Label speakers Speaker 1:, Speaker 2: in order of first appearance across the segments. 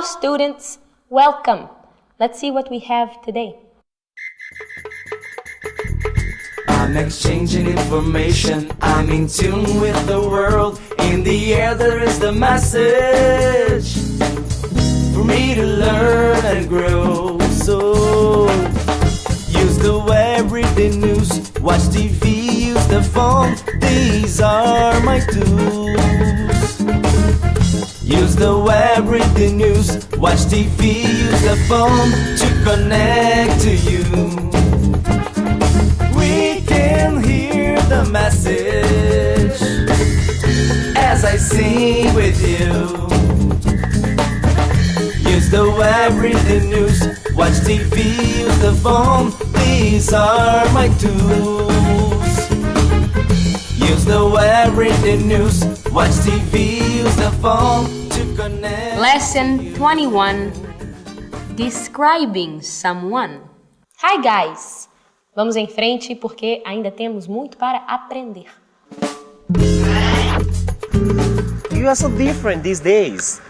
Speaker 1: students, welcome. Let's see what we have today.
Speaker 2: I'm exchanging information, I'm in tune with the world. In the air there is the message for me to learn and grow. So use the web, read the news, watch TV, use the phone. These are my tools. Use the web, read the news, watch TV, use the phone to connect to you. We can hear the message as I sing with you. Use the web, read the news, watch TV, use the phone. These are my tools. Use the web, read the news, watch TV, use the phone to connect.
Speaker 1: Lesson 21. Describing someone. Hi guys! Vamos em frente porque ainda temos muito para aprender.
Speaker 3: You are so different these days.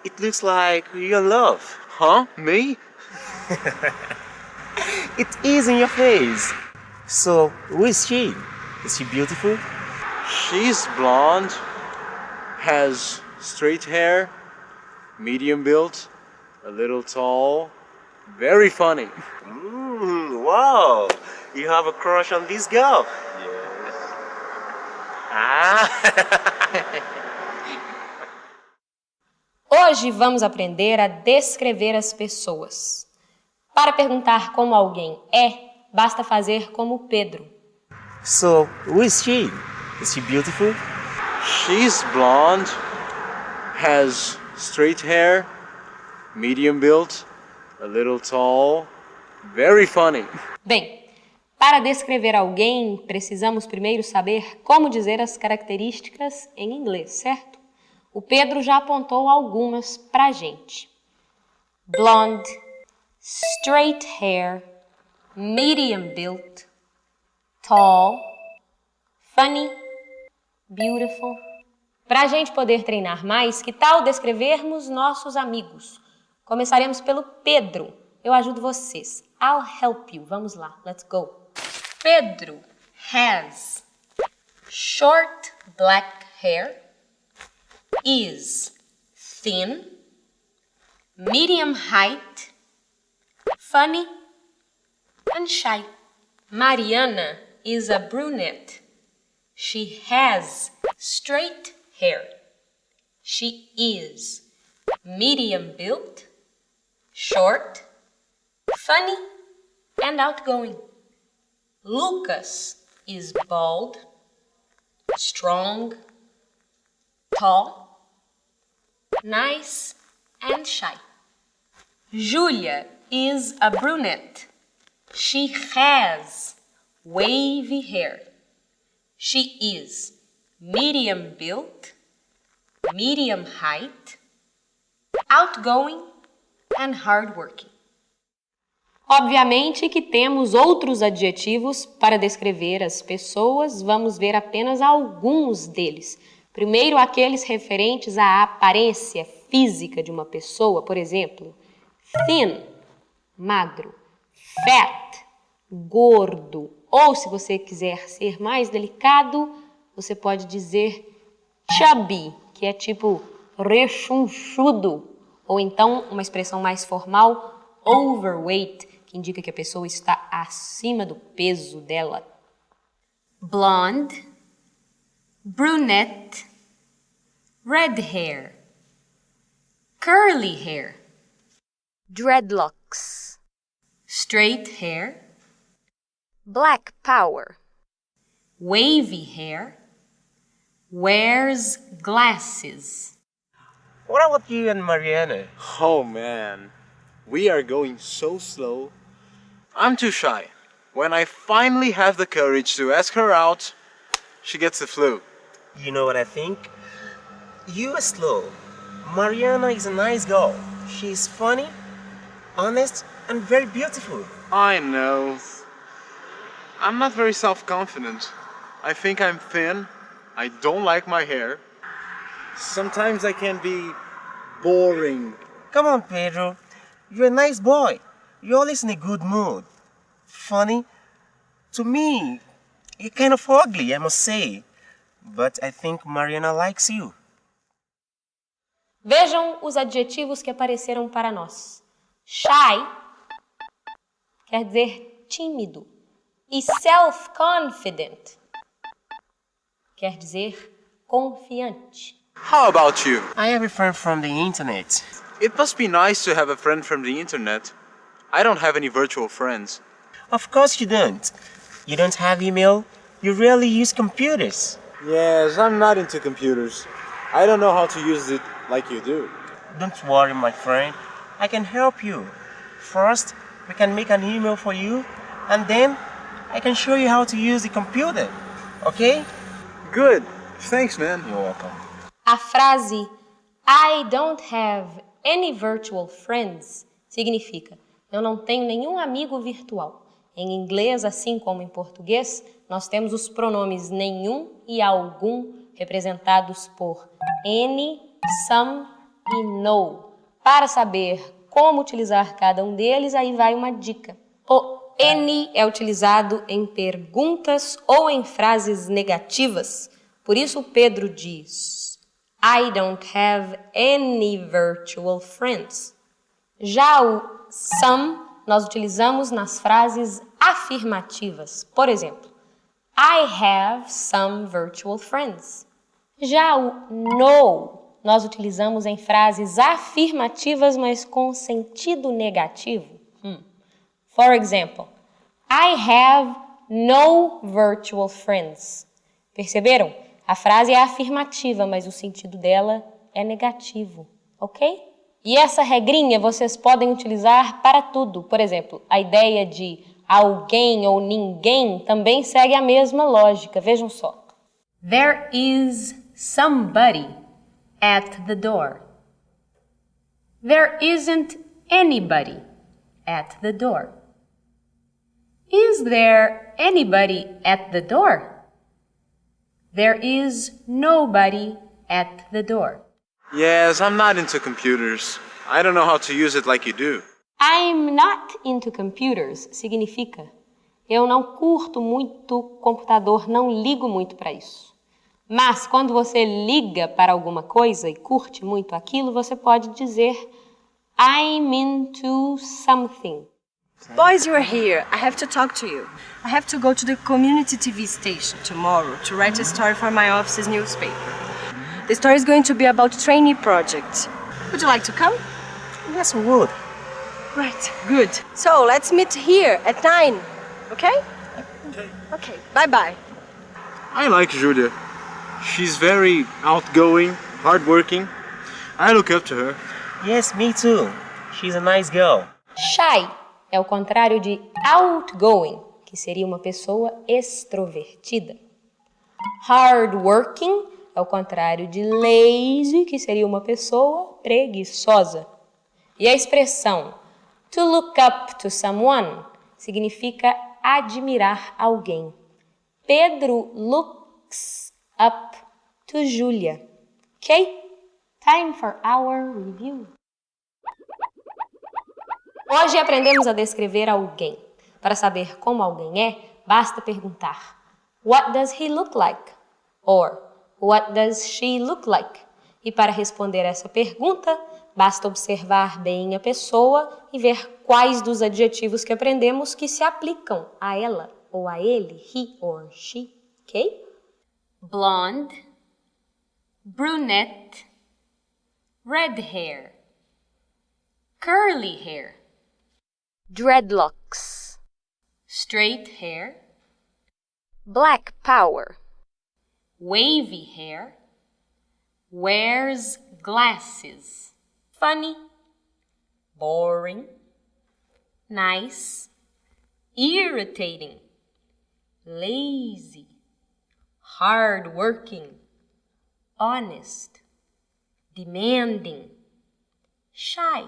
Speaker 3: It looks like you're in love.
Speaker 4: Huh? Me?
Speaker 3: It is in your face. So, who is she? Is she beautiful?
Speaker 4: She's blonde, has straight hair, medium built, a little tall, very funny.
Speaker 3: Wow! You have a crush on this girl? Yes.
Speaker 1: Hoje vamos aprender a descrever as pessoas. Para perguntar como alguém é, basta fazer como Pedro.
Speaker 3: So, who is she? Is she beautiful?
Speaker 4: She's blonde, has straight hair, medium built, a little tall, very funny.
Speaker 1: Bem, para descrever alguém, precisamos primeiro saber como dizer as características em inglês, certo? O Pedro já apontou algumas pra gente. Blonde, straight hair, medium built, tall, funny, beautiful. Para a gente poder treinar mais, que tal descrevermos nossos amigos? Começaremos pelo Pedro. Eu ajudo vocês. I'll help you. Vamos lá. Let's go. Pedro has short black hair, is thin, medium height, funny, and shy. Mariana is a brunette. She has straight hair. She is medium built, short, funny, and outgoing. Lucas is bald, strong, tall, nice, and shy. Julia is a brunette. She has wavy hair. She is medium built, medium height, outgoing, and hardworking. Obviamente que temos outros adjetivos para descrever as pessoas, vamos ver apenas alguns deles. Primeiro, aqueles referentes à aparência física de uma pessoa, por exemplo, thin, magro, fat, gordo, ou se você quiser ser mais delicado, você pode dizer chubby, que é tipo rechonchudo, ou então uma expressão mais formal, overweight, que indica que a pessoa está acima do peso dela. Blonde, brunette, red hair, curly hair, dreadlocks, straight hair, black power, wavy hair, wears glasses.
Speaker 3: What about you and Mariana?
Speaker 4: Oh man, we are going so slow. I'm too shy. When I finally have the courage to ask her out, she gets the flu.
Speaker 3: You know what I think? You are slow. Mariana is a nice girl. She's funny, honest, and very beautiful.
Speaker 4: I know. I'm not very self-confident. I think I'm thin. I don't like my hair. Sometimes I can be boring
Speaker 3: Come on, Pedro. You're a nice boy. You're always in a good mood. Funny. To me, you're kind of ugly, I must say. But I think Mariana likes you.
Speaker 1: Vejam os adjetivos que apareceram para nós. Shy quer dizer tímido. E self-confident quer dizer confiante.
Speaker 4: How about you?
Speaker 3: I have a friend from the internet.
Speaker 4: It must be nice to have a friend from the internet. I don't have any virtual friends.
Speaker 3: Of course you don't. You don't have email. You rarely use computers.
Speaker 4: Yes, I'm not into computers. I don't know how to use it like you do.
Speaker 3: Don't worry, my friend. I can help you. First, we can make an email for you, and then I can show you how to use the computer. Okay?
Speaker 4: Good. Thanks, man.
Speaker 3: You're welcome.
Speaker 1: A frase I don't have any virtual friends significa eu não tenho nenhum amigo virtual. Em inglês, assim como em português, nós temos os pronomes nenhum e algum representados por any, some e no. Para saber como utilizar cada um deles, aí vai uma dica. O any é utilizado em perguntas ou em frases negativas. Por isso Pedro diz I don't have any virtual friends. Já o some nós utilizamos nas frases afirmativas. Por exemplo, I have some virtual friends. Já o no nós utilizamos em frases afirmativas, mas com sentido negativo. For example, I have no virtual friends. Perceberam? A frase é afirmativa, mas o sentido dela é negativo, ok? E essa regrinha vocês podem utilizar para tudo. Por exemplo, a ideia de alguém ou ninguém também segue a mesma lógica. Vejam só. There is somebody at the door. There isn't anybody at the door. Is there anybody at the door? There is nobody at the door.
Speaker 4: Yes, I'm not into computers. I don't know how to use it like you do.
Speaker 1: I'm not into computers significa eu não curto muito computador, não ligo muito para isso. Mas quando você liga para alguma coisa e curte muito aquilo, você pode dizer I'm into something.
Speaker 5: Boys, you're here. I have to talk to you. I have to go to the community TV station tomorrow to write a story for my office's newspaper. The story is going to be about trainee projects. Would you like to come?
Speaker 3: Yes, we would.
Speaker 5: Right, good. So, let's meet here at 9, okay? Okay, bye-bye.
Speaker 4: I like Julia. She's very outgoing, hardworking. I look up to her.
Speaker 3: Yes, me too. She's a nice girl.
Speaker 1: Shy é o contrário de outgoing, que seria uma pessoa extrovertida. Hardworking é o contrário de lazy, que seria uma pessoa preguiçosa. E a expressão to look up to someone significa admirar alguém. Pedro looks up to Julia. Ok? Time for our review. Hoje aprendemos a descrever alguém. Para saber como alguém é, basta perguntar What does he look like? Or What does she look like? E para responder essa pergunta, basta observar bem a pessoa e ver quais dos adjetivos que aprendemos que se aplicam a ela ou a ele, he or she, ok? Blonde, brunette, red hair, curly hair, dreadlocks, straight hair, black power, wavy hair, wears glasses, funny, boring, nice, irritating, lazy, hardworking, honest, demanding, shy,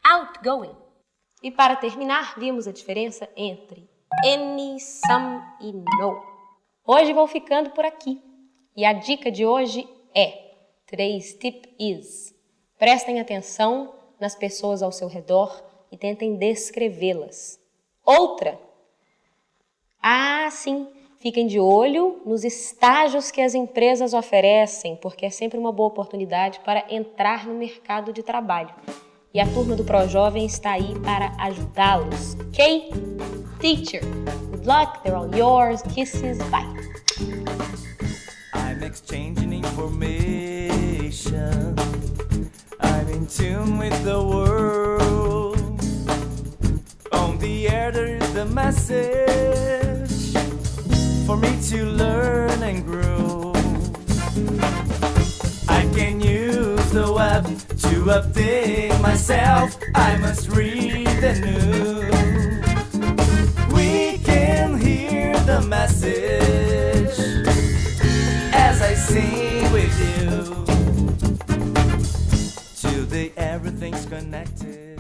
Speaker 1: outgoing. E para terminar, vimos a diferença entre any, some e no. Hoje vou ficando por aqui. E a dica de hoje é, today's tip is, Prestem atenção nas pessoas ao seu redor e tentem descrevê-las. Outra. Sim, fiquem de olho nos estágios que as empresas oferecem, porque é sempre uma boa oportunidade para entrar no mercado de trabalho. E a turma do ProJovem está aí para ajudá-los, ok? Teacher, good luck, they're all yours, kisses, bye.
Speaker 2: I'm exchanging information. I'm in tune with the world. On the air there is the message for me to learn and grow. I can use the web to update myself. I must read the news. We can hear the message as I sing with you. Today everything's connected.